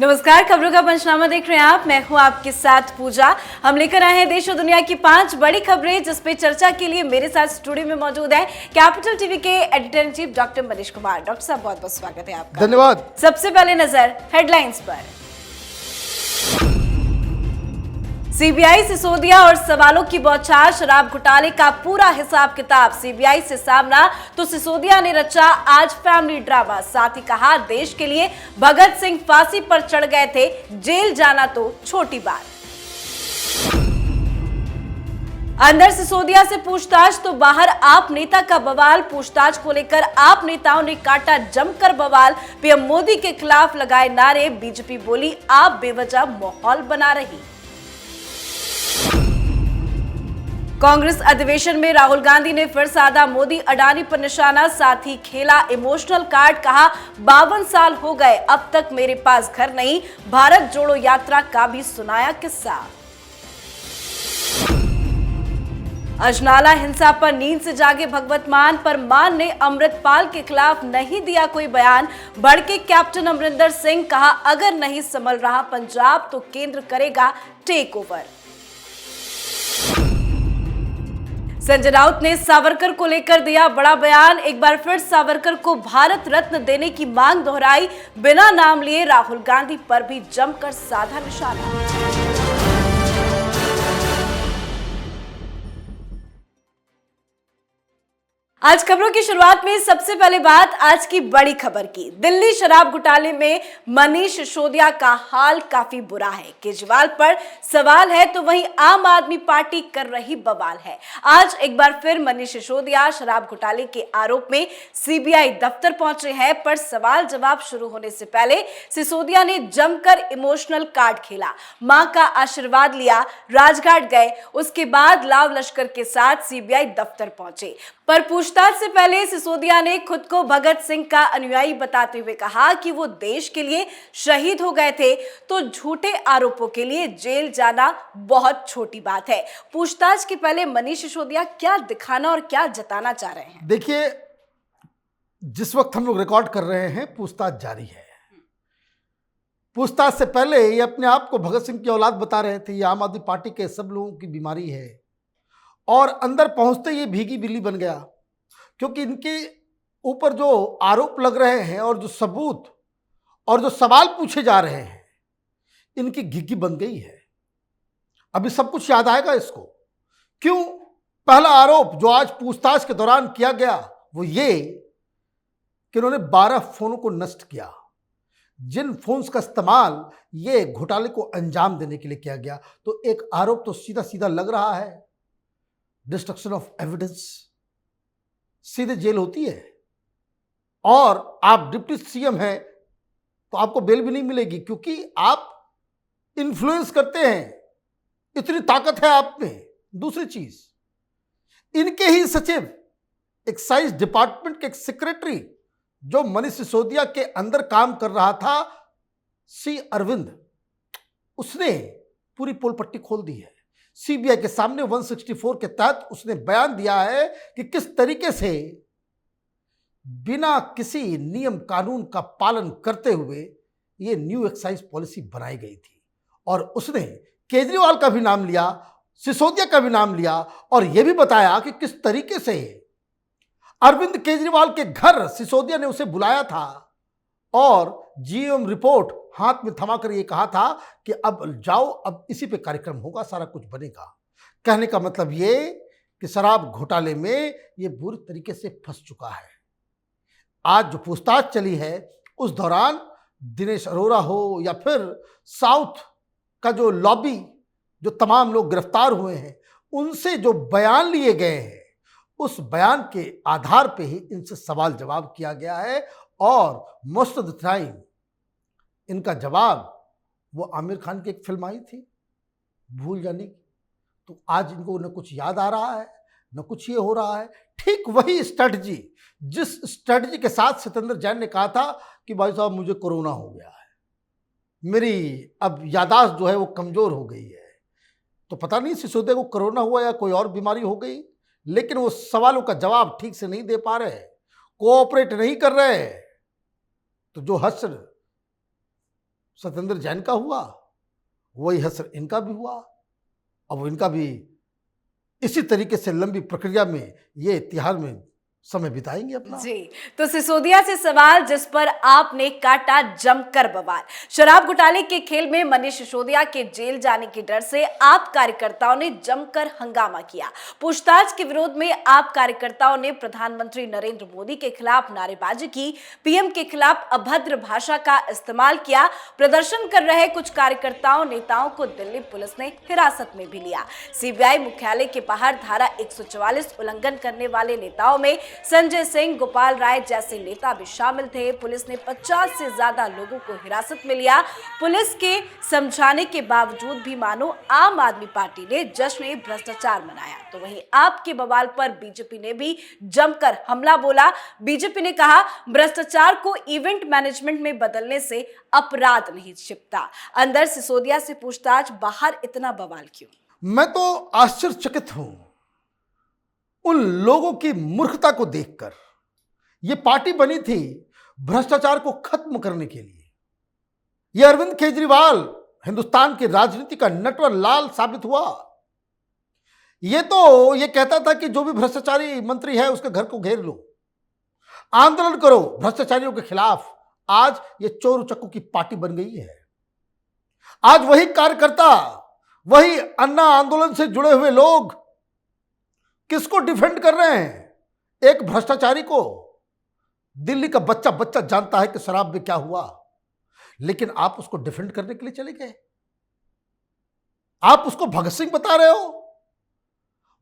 नमस्कार, खबरों का पंचनामा देख रहे हैं आप। मैं हूं आपके साथ पूजा। हम लेकर आए हैं देश और दुनिया की 5 बड़ी खबरें, जिस पे चर्चा के लिए मेरे साथ स्टूडियो में मौजूद है कैपिटल टीवी के editor in chief doctor Manish Kumar. Doctor साहब, बहुत बहुत स्वागत है आपका। धन्यवाद। सबसे पहले नजर हेडलाइंस पर। सीबीआई सिसोदिया और सवालों की बौछार, शराब घोटाले का पूरा हिसाब किताब सीबीआई से सामना तो सिसोदिया ने रचा आज फैमिली ड्रामा। साथ ही कहा, देश के लिए भगत सिंह फांसी पर चढ़ गए थे, जेल जाना तो छोटी बात। अंदर सिसोदिया से पूछताछ तो बाहर आप नेता का बवाल। पूछताछ को लेकर आप नेताओं ने काटा जमकर बवाल। पीएम मोदी के खिलाफ लगाए नारे। बीजेपी बोली, आप बेवजह माहौल बना रही। कांग्रेस अधिवेशन में राहुल गांधी ने फिर साधा मोदी अडानी पर निशाना। साथ ही खेला इमोशनल कार्ड। कहा, 52 साल हो गए, अब तक मेरे पास घर नहीं। भारत जोड़ो यात्रा का भी सुनाया किस्सा। अजनाला हिंसा पर नींद से जागे भगवत मान, पर मान ने अमृतपाल के खिलाफ नहीं दिया कोई बयान। भड़के कैप्टन अमरिंदर सिंह। कहा, अगर नहीं संभल रहा पंजाब तो केंद्र करेगा टेक ओवर। संजय राउत ने सावरकर को लेकर दिया बड़ा बयान। एक बार फिर सावरकर को भारत रत्न देने की मांग दोहराई। बिना नाम लिए राहुल गांधी पर भी जमकर साधा निशाना। आज खबरों की शुरुआत में सबसे पहले बात आज की बड़ी खबर की। दिल्ली शराब घोटाले में मनीष सिसोदिया का हाल काफी बुरा है। केजरीवाल पर सवाल है तो वहीं आम आदमी पार्टी कर रही बवाल है। आज एक बार फिर मनीष सिसोदिया शराब घोटाले के आरोप में सीबीआई दफ्तर पहुंचे हैं, पर सवाल जवाब शुरू होने से पहले सिसोदिया ने जमकर इमोशनल कार्ड खेला। मां का आशीर्वाद लिया, राजघाट गए, उसके बाद लाव लश्कर के साथ सीबीआई दफ्तर पहुंचे। पर पूछताछ से पहले सिसोदिया ने खुद को भगत सिंह का अनुयायी बताते हुए कहा कि वो देश के लिए शहीद हो गए थे, तो झूठे आरोपों के लिए जेल जाना बहुत छोटी बात है। पूछताछ के पहले मनीष सिसोदिया क्या दिखाना और क्या जताना चाह रहे हैं? देखिए, जिस वक्त हम लोग रिकॉर्ड कर रहे हैं, पूछताछ जारी है। पूछताछ से पहले ये अपने आप को भगत सिंह की औलाद बता रहे थे। ये आम आदमी पार्टी के सब लोगों की बीमारी है, और अंदर पहुंचते ये भीगी बिल्ली बन गया, क्योंकि इनके ऊपर जो आरोप लग रहे हैं और जो सबूत और जो सवाल पूछे जा रहे हैं, इनकी घिघी बन गई है। अभी सब कुछ याद आएगा इसको। क्यों? पहला आरोप जो आज पूछताछ के दौरान किया गया वो ये कि उन्होंने 12 फोनों को नष्ट किया, जिन फोन्स का इस्तेमाल ये घोटाले को अंजाम देने के लिए किया गया। तो एक आरोप तो सीधा सीधा लग रहा है, डिस्ट्रक्शन ऑफ एविडेंस। सीधे जेल होती है, और आप डिप्टी सीएम हैं तो आपको बेल भी नहीं मिलेगी, क्योंकि आप इन्फ्लुएंस करते हैं, इतनी ताकत है आप में। दूसरी चीज, इनके ही सचिव, एक्साइज डिपार्टमेंट के एक सेक्रेटरी जो मनीष सिसोदिया के अंदर काम कर रहा था, सी अरविंद, उसने पूरी पोल पट्टी खोल दी है। सीबीआई के सामने 164 के तहत उसने बयान दिया है कि किस तरीके से बिना किसी नियम कानून का पालन करते हुए ये न्यू एक्साइज पॉलिसी बनाई गई थी। और उसने केजरीवाल का भी नाम लिया, सिसोदिया का भी नाम लिया, और यह भी बताया कि किस तरीके से अरविंद केजरीवाल के घर सिसोदिया ने उसे बुलाया था, और जीएम रिपोर्ट हाथ में थमाकर ये कहा था कि अब जाओ, अब इसी पे कार्यक्रम होगा, सारा कुछ बनेगा। कहने का मतलब ये कि शराब घोटाले में ये बुरी तरीके से फंस चुका है। आज जो पूछताछ चली है, उस दौरान दिनेश अरोरा हो या फिर साउथ का जो लॉबी, जो तमाम लोग गिरफ्तार हुए हैं, उनसे जो बयान लिए गए हैं, उस बयान के आधार पे ही इनसे सवाल जवाब किया गया है। और मोस्ट ऑफ द टाइम इनका जवाब वो आमिर खान की एक फिल्म आई थी भूल जाने की। तो आज इनको न कुछ याद आ रहा है, न कुछ ये हो रहा है। ठीक वही स्ट्रेटजी, जिस स्ट्रेटजी के साथ सत्येंद्र जैन ने कहा था कि भाई साहब मुझे कोरोना हो गया है, मेरी अब यादाश्त जो है वो कमज़ोर हो गई है। तो पता नहीं सिसोदिया को कोरोना हुआ या कोई और बीमारी हो गई, लेकिन वो सवालों का जवाब ठीक से नहीं दे पा रहे, कोऑपरेट नहीं कर रहे। तो जो हश्र सत्येंद्र जैन का हुआ, वही असर इनका भी हुआ। अब इनका भी इसी तरीके से लंबी प्रक्रिया में ये तिहाड़ में समय बिताएंगे अपना। जी, तो सिसोदिया से सवाल जिस पर आपने काटा जमकर बवाल। शराब घोटाले के खेल में मनीष सिसोदिया के जेल जाने के डर से आप कार्यकर्ताओं ने जमकर हंगामा किया। पूछताछ के विरोध में आप कार्यकर्ताओं ने प्रधानमंत्री नरेंद्र मोदी के खिलाफ नारेबाजी की, पीएम के खिलाफ अभद्र भाषा का इस्तेमाल किया। प्रदर्शन कर रहे कुछ कार्यकर्ताओं नेताओं को दिल्ली पुलिस ने हिरासत में भी लिया। सीबीआई मुख्यालय के बाहर धारा 144 उल्लंघन करने वाले नेताओं में संजय सिंह, गोपाल राय जैसे नेता भी शामिल थे। पुलिस ने 50 से ज्यादा लोगों को हिरासत में लिया। पुलिस के समझाने के बावजूद भी मानो आम आदमी पार्टी ने जश्न भ्रष्टाचार मनाया। तो वहीं आपके बवाल पर बीजेपी ने भी जमकर हमला बोला। बीजेपी ने कहा, भ्रष्टाचार को इवेंट मैनेजमेंट में बदलने से अपराध नहीं छिपता। अंदर सिसोदिया से पूछताछ, बाहर इतना बवाल क्यों? मैं तो आश्चर्यचकित हूं उन लोगों की मूर्खता को देखकर। यह पार्टी बनी थी भ्रष्टाचार को खत्म करने के लिए। यह अरविंद केजरीवाल हिंदुस्तान की राजनीति का नटवर लाल साबित हुआ। यह तो यह कहता था कि जो भी भ्रष्टाचारी मंत्री है उसके घर को घेर लो, आंदोलन करो भ्रष्टाचारियों के खिलाफ। आज यह चोर उचक्कों की पार्टी बन गई है। आज वही कार्यकर्ता, वही अन्ना आंदोलन से जुड़े हुए लोग किसको डिफेंड कर रहे हैं? एक भ्रष्टाचारी को। दिल्ली का बच्चा बच्चा जानता है कि शराब में क्या हुआ, लेकिन आप उसको डिफेंड करने के लिए चले गए। आप उसको भगत सिंह बता रहे हो।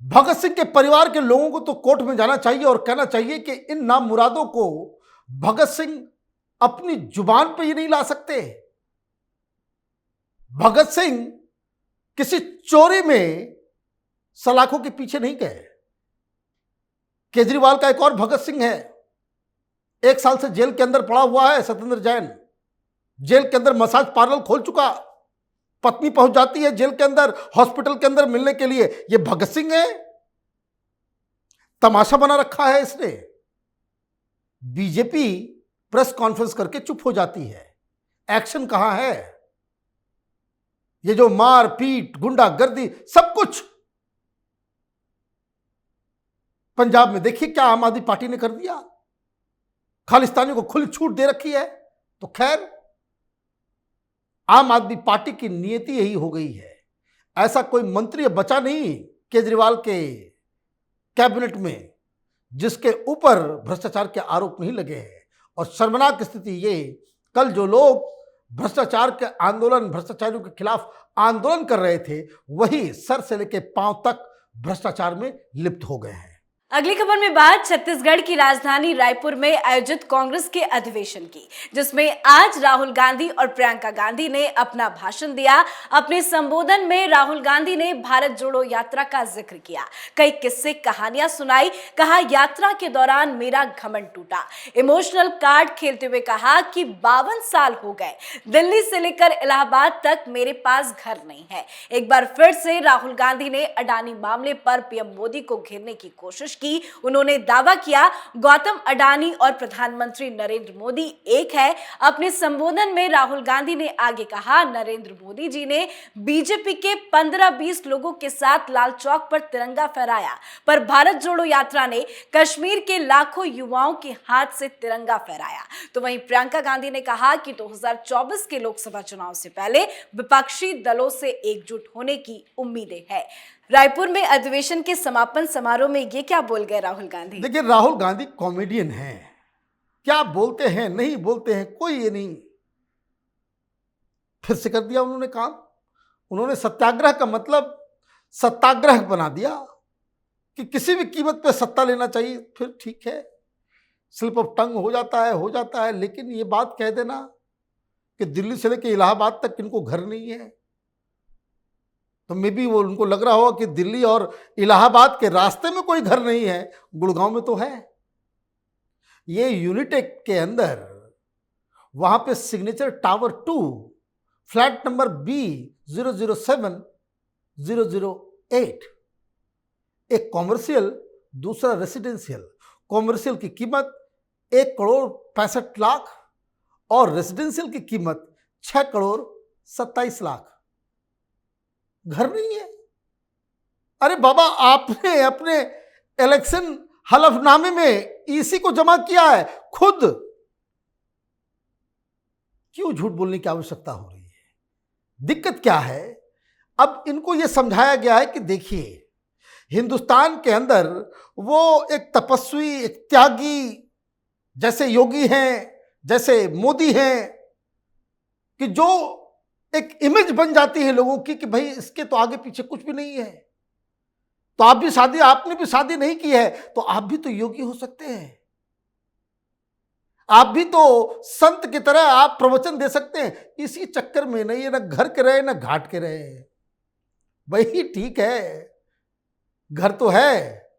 भगत सिंह के परिवार के लोगों को तो कोर्ट में जाना चाहिए और कहना चाहिए कि इन नामुरादों को भगत सिंह अपनी जुबान पे ही नहीं ला सकते। भगत सिंह किसी चोरी में सलाखों के पीछे नहीं गए। केजरीवाल का एक और भगत सिंह है, 1 साल से जेल के अंदर पड़ा हुआ है। सत्येंद्र जैन जेल के अंदर मसाज पार्लर खोल चुका। पत्नी पहुंच जाती है जेल के अंदर, हॉस्पिटल के अंदर मिलने के लिए। यह भगत सिंह है? तमाशा बना रखा है इसने। बीजेपी प्रेस कॉन्फ्रेंस करके चुप हो जाती है, एक्शन कहां है? ये जो मार पीट, गुंडागर्दी, सब कुछ पंजाब में देखिए क्या आम आदमी पार्टी ने कर दिया। खालिस्तानियों को खुली छूट दे रखी है। तो खैर, आम आदमी पार्टी की नियति यही हो गई है। ऐसा कोई मंत्री बचा नहीं केजरीवाल के कैबिनेट में जिसके ऊपर भ्रष्टाचार के आरोप नहीं लगे हैं। और शर्मनाक स्थिति ये, कल जो लोग भ्रष्टाचार के आंदोलन, भ्रष्टाचारियों के खिलाफ आंदोलन कर रहे थे, वही सर से लेकर पांव तक भ्रष्टाचार में लिप्त हो गए हैं। अगली खबर में बात छत्तीसगढ़ की राजधानी रायपुर में आयोजित कांग्रेस के अधिवेशन की, जिसमें आज राहुल गांधी और प्रियंका गांधी ने अपना भाषण दिया। अपने संबोधन में राहुल गांधी ने भारत जोड़ो यात्रा का जिक्र किया, कई किस्से कहानियां सुनाई। कहा, यात्रा के दौरान मेरा घमंड टूटा। इमोशनल कार्ड खेलते हुए कहा कि 52 साल हो गए, दिल्ली से लेकर इलाहाबाद तक मेरे पास घर नहीं है। एक बार फिर से राहुल गांधी ने अडानी मामले पर पीएम मोदी को घेरने की कोशिश की। उन्होंने दावा किया, गौतम अडानी और प्रधानमंत्री नरेंद्र मोदी एक है। अपने संबोधन में राहुल गांधी ने आगे कहा, नरेंद्र मोदी जी ने बीजेपी के 15-20 लोगों के साथ लाल चौक पर तिरंगा फहराया, पर भारत जोड़ो यात्रा ने कश्मीर के लाखों युवाओं के हाथ से तिरंगा फहराया। तो वहीं प्रियंका गांधी ने कहा कि 2024 के लोकसभा चुनाव से पहले विपक्षी दलों से एकजुट होने की उम्मीदें हैं। रायपुर में अधिवेशन के समापन समारोह में ये क्या बोल गए राहुल गांधी? देखिए, राहुल गांधी कॉमेडियन हैं। क्या बोलते हैं, नहीं बोलते हैं, कोई ये नहीं। फिर से कर दिया उन्होंने काम। उन्होंने सत्याग्रह का मतलब सत्याग्रह बना दिया कि किसी भी कीमत पे सत्ता लेना चाहिए। फिर ठीक है, स्लिप ऑफ टंग हो जाता है, लेकिन ये बात कह देना कि दिल्ली से लेकर इलाहाबाद तक इनको घर नहीं है, तो मे बी वो उनको लग रहा होगा कि दिल्ली और इलाहाबाद के रास्ते में कोई घर नहीं है, गुड़गांव में तो है। ये यूनिटेक के अंदर वहां पे signature tower 2 flat number B007-008, एक कॉमर्शियल, दूसरा रेसिडेंशियल। कॉमर्शियल की कीमत 1,65,00,000 और रेसिडेंशियल की कीमत 6,27,00,000 घर नहीं है। अरे बाबा, आपने अपने इलेक्शन हलफनामे में ईसी को जमा किया है खुद, क्यों झूठ बोलने की आवश्यकता हो रही है? दिक्कत क्या है? अब इनको यह समझाया गया है कि देखिए, हिंदुस्तान के अंदर वो एक तपस्वी, एक त्यागी, जैसे योगी हैं, जैसे मोदी हैं, कि जो एक इमेज बन जाती है लोगों की कि भाई इसके तो आगे पीछे कुछ भी नहीं है। तो आपने भी शादी नहीं की है तो आप भी तो योगी हो सकते हैं, आप भी तो संत की तरह आप प्रवचन दे सकते हैं। इसी चक्कर में नहीं है, ना घर के रहे ना घाट के रहे। वही ठीक है, घर तो है,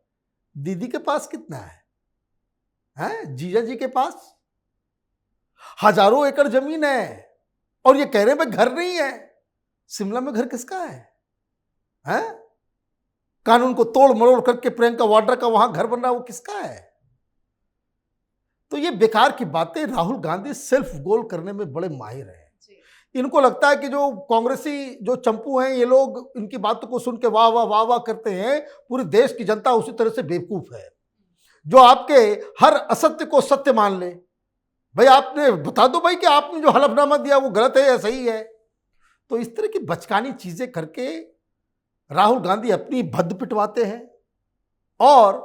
दीदी के पास कितना है? जीजा जी के पास हजारों एकड़ जमीन है और ये कह रहे हैं भाई घर नहीं है। शिमला में घर किसका है? कानून को तोड़ मरोड़ करके प्रियंका वाड्रा का वहां घर बन रहा है, वो किसका है? तो ये बेकार की बातें। राहुल गांधी सेल्फ गोल करने में बड़े माहिर हैं। इनको लगता है कि जो कांग्रेसी जो चंपू हैं, ये लोग इनकी बातों को सुन के वाह वाह वाह वाह करते हैं। पूरी देश की जनता उसी तरह से बेवकूफ है जो आपके हर असत्य को सत्य मान ले। भाई आपने बता दो भाई कि आपने जो हलफनामा दिया वो गलत है या सही है। तो इस तरह की बचकानी चीजें करके राहुल गांधी अपनी भद्द पिटवाते हैं और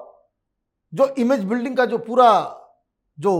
जो इमेज बिल्डिंग का जो पूरा जो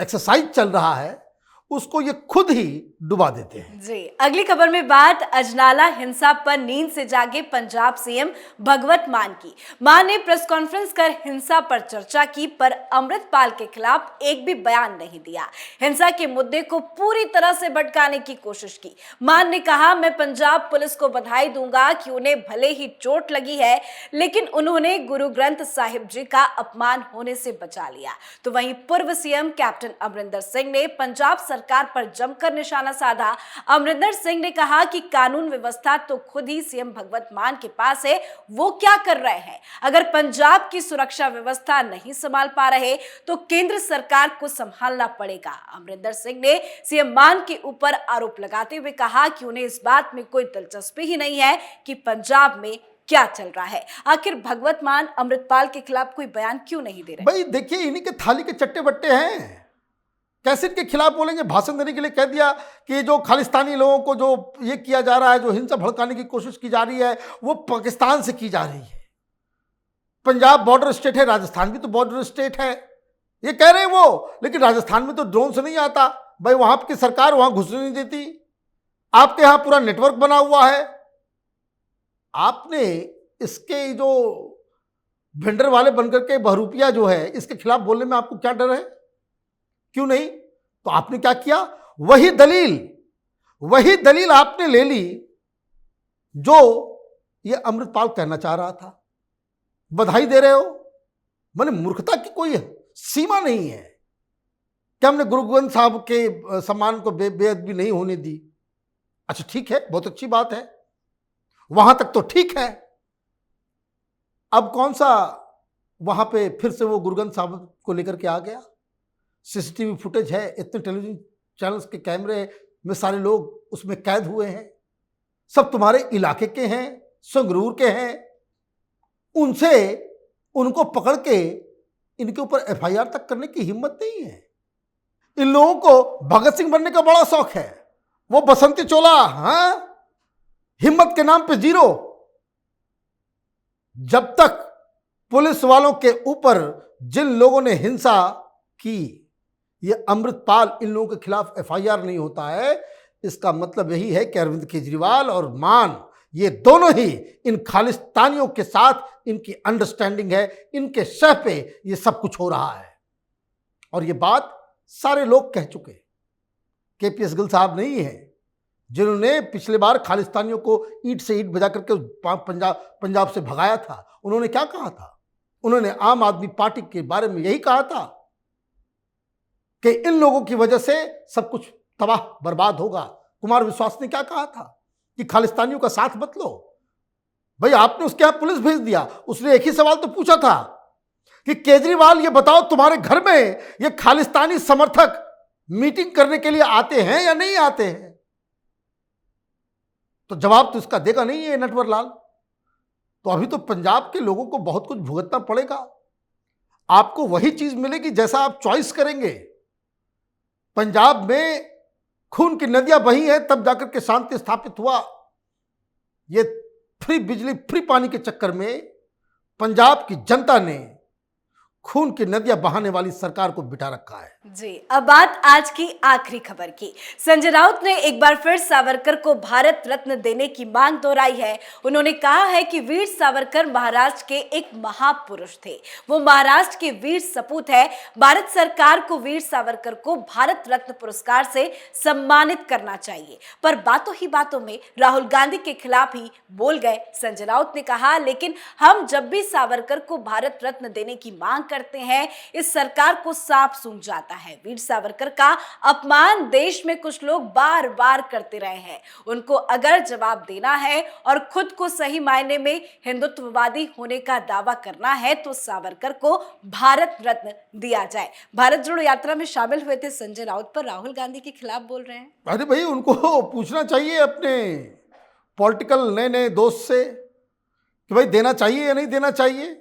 एक्सरसाइज चल रहा है उसको ये खुद ही डुबा देते हैं। जी, अगली खबर में बात अजनाला हिंसा पर नींद से जागे पंजाब सीएम भगवत मान की। मान ने प्रेस कॉन्फ्रेंस कर हिंसा पर चर्चा की, पर अमृतपाल के खिलाफ एक भी बयान नहीं दिया। हिंसा के मुद्दे को पूरी तरह से भटकाने की कोशिश की। मान ने कहा, मैं पंजाब पुलिस को बधाई दूंगा कि उन्हें भले ही चोट लगी है, लेकिन उन्होंने गुरु ग्रंथ साहिब जी का अपमान होने से बचा लिया। तो वहीं पूर्व सीएम कैप्टन अमरिंदर सिंह ने पंजाब सरकार पर जमकर निशाना साधा। अमरिंदर सिंह ने कहा कि कानून व्यवस्था तो खुद ही सीएम भगवत मान के पास है, वो क्या कर रहे हैं? अगर पंजाब की सुरक्षा व्यवस्था नहीं संभाल पा रहे तो केंद्र सरकार को संभालना पड़ेगा। अमरिंदर सिंह ने सीएम मान के ऊपर आरोप लगाते हुए कहा कि उन्हें इस बात में कोई दिलचस्पी ही नहीं है कि पंजाब में क्या चल रहा है। आखिर भगवत मान अमृतपाल के खिलाफ कोई बयान क्यों नहीं दे रहे? भाई देखिए, इन्हीं के थाली के चट्टे बट्टे हैं, कैसे इनके खिलाफ बोलेंगे? भाषण देने के लिए कह दिया कि जो खालिस्तानी लोगों को जो ये किया जा रहा है, जो हिंसा भड़काने की कोशिश की जा रही है, वो पाकिस्तान से की जा रही है। पंजाब बॉर्डर स्टेट है, राजस्थान भी तो बॉर्डर स्टेट है, ये कह रहे हैं वो। लेकिन राजस्थान में तो ड्रोन से नहीं आता भाई, वहां की सरकार वहां घुसने नहीं देती। आपके यहां पूरा नेटवर्क बना हुआ है। आपने इसके जो वेंडर वाले बनकर के बहरूपिया जो है, इसके खिलाफ बोलने में आपको क्या डर है? क्यों नहीं? तो आपने क्या किया? वही दलील आपने ले ली जो ये अमृतपाल कहना चाह रहा था। बधाई दे रहे हो, माने मूर्खता की कोई सीमा नहीं है कि हमने गुरु ग्रंथ साहब के सम्मान को बेअदबी नहीं होने दी। अच्छा ठीक है, बहुत अच्छी बात है, वहां तक तो ठीक है। अब कौन सा वहां पे फिर से वो गुरु ग्रंथ साहब को लेकर के आ गया? सीसीटीवी फुटेज है, इतने टेलीविजन चैनल्स के कैमरे में सारे लोग उसमें कैद हुए हैं, सब तुम्हारे इलाके के हैं, संगरूर के हैं। उनको पकड़ के इनके ऊपर एफआईआर तक करने की हिम्मत नहीं है। इन लोगों को भगत सिंह बनने का बड़ा शौक है, वो बसंती चोला, हिम्मत के नाम पे जीरो। जब तक पुलिस वालों के ऊपर जिन लोगों ने हिंसा की, ये अमृतपाल, इन लोगों के खिलाफ एफआईआर नहीं होता है, इसका मतलब यही है कि अरविंद केजरीवाल और मान, ये दोनों ही इन खालिस्तानियों के साथ इनकी अंडरस्टैंडिंग है, इनके शह पे ये सब कुछ हो रहा है। और ये बात सारे लोग कह चुके। केपीएस गिल साहब नहीं है जिन्होंने पिछले बार खालिस्तानियों को ईंट से ईंट बजा करके पंजाब से भगाया था। उन्होंने क्या कहा था? उन्होंने आम आदमी पार्टी के बारे में यही कहा था कि इन लोगों की वजह से सब कुछ तबाह बर्बाद होगा। कुमार विश्वास ने क्या कहा था कि खालिस्तानियों का साथ मत लो। भाई आपने उसके यहां पुलिस भेज दिया, उसने एक ही सवाल तो पूछा था कि केजरीवाल ये बताओ, तुम्हारे घर में ये खालिस्तानी समर्थक मीटिंग करने के लिए आते हैं या नहीं आते हैं? तो जवाब तो इसका देगा नहीं है नटवर लाल। तो अभी तो पंजाब के लोगों को बहुत कुछ भुगतना पड़ेगा। आपको वही चीज मिलेगी जैसा आप चॉइस करेंगे। पंजाब में खून की नदियां बही हैं, तब जाकर के शांति स्थापित हुआ। ये फ्री बिजली, फ्री पानी के चक्कर में पंजाब की जनता ने खून की नदियां बहाने वाली सरकार को बिठा रखा है। जी, अब बात आज की आखिरी खबर की। संजय राउत ने एक बार फिर सावरकर को भारत रत्न देने की मांग दोहराई है। उन्होंने कहा है कि वीर सावरकर महाराष्ट्र के एक महापुरुष थे, वो महाराष्ट्र के वीर सपूत है। भारत सरकार को वीर सावरकर को भारत रत्न पुरस्कार से सम्मानित करना चाहिए। पर बातों ही बातों में राहुल गांधी के खिलाफ ही बोल गए संजय राउत ने कहा, लेकिन हम जब भी सावरकर को भारत रत्न देने की मांग करते हैं, इस सरकार को साफ सूझ जाता है। वीर सावरकर का अपमान देश में कुछ लोग बार बार करते रहे हैं। उनको अगर जवाब देना है और खुद को सही मायने में हिंदुत्ववादी होने का दावा करना है तो सावरकर को भारत रत्न दिया जाए। भारत जोड़ो यात्रा में शामिल हुए थे संजय राउत, पर राहुल गांधी के खिलाफ बोल रहे हैं। अरे भाई, उनको पूछना चाहिए अपने पॉलिटिकल नए नए दोस्त से कि भाई देना चाहिए या नहीं देना चाहिए।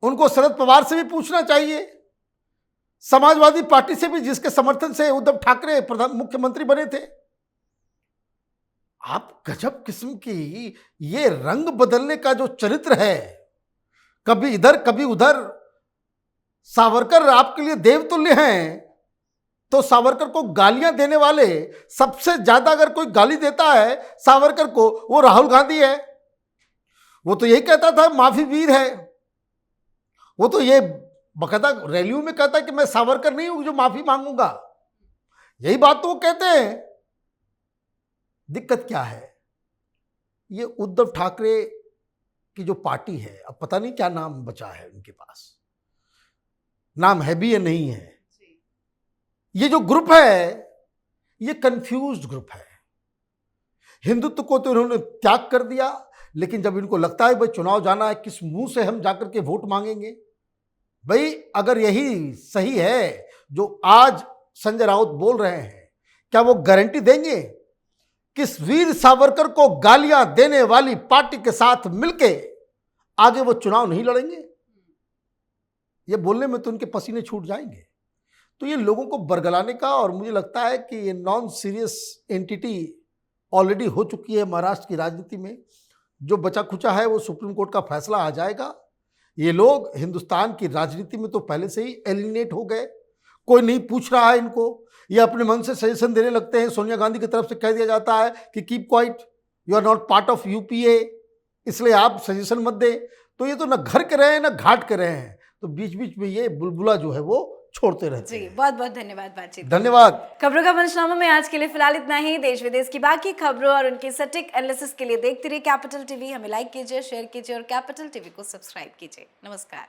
उनको शरद पवार से भी पूछना चाहिए, समाजवादी पार्टी से भी, जिसके समर्थन से उद्धव ठाकरे मुख्यमंत्री बने थे। आप गजब किस्म की ये रंग बदलने का जो चरित्र है, कभी इधर कभी उधर। सावरकर आपके लिए देवतुल्य हैं, तो सावरकर को गालियां देने वाले सबसे ज्यादा अगर कोई गाली देता है सावरकर को, वो राहुल गांधी है। वो तो यही कहता था माफी वीर है। वो तो ये बकायदा रैलियों में कहता है कि मैं सावरकर नहीं हूं जो माफी मांगूंगा। यही बात तो वो कहते हैं। दिक्कत क्या है, ये उद्धव ठाकरे की जो पार्टी है, अब पता नहीं क्या नाम बचा है उनके पास, नाम है भी या नहीं है। ये जो ग्रुप है ये कंफ्यूज्ड ग्रुप है। हिंदुत्व को तो इन्होंने त्याग कर दिया, लेकिन जब इनको लगता है भाई चुनाव जाना है, किस मुंह से हम जाकर के वोट मांगेंगे। भाई अगर यही सही है जो आज संजय राउत बोल रहे हैं, क्या वो गारंटी देंगे कि वीर सावरकर को गालियां देने वाली पार्टी के साथ मिलके आगे वो चुनाव नहीं लड़ेंगे? ये बोलने में तो उनके पसीने छूट जाएंगे। तो ये लोगों को बरगलाने का, और मुझे लगता है कि ये नॉन सीरियस एंटिटी ऑलरेडी हो चुकी है महाराष्ट्र की राजनीति में। जो बचा खुचा है वो सुप्रीम कोर्ट का फैसला आ जाएगा। ये लोग हिंदुस्तान की राजनीति में तो पहले से ही एलिमिनेट हो गए, कोई नहीं पूछ रहा है इनको। ये अपने मन से सजेशन देने लगते हैं। सोनिया गांधी की तरफ से कह दिया जाता है कि keep quiet, you are not part of UPA, इसलिए आप सजेशन मत दें। तो ये तो ना घर के रहे हैं ना घाट के रहे हैं, तो बीच बीच में ये बुलबुला जो है वो छोड़ते रहते हैं। बहुत बहुत धन्यवाद बातचीत। धन्यवाद। खबरों का पंचनामा में आज के लिए फिलहाल इतना ही। देश विदेश की बाकी खबरों और उनके सटीक एनालिसिस के लिए देखते रहिए कैपिटल टीवी। हमें लाइक कीजिए, शेयर कीजिए और कैपिटल टीवी को सब्सक्राइब कीजिए। नमस्कार।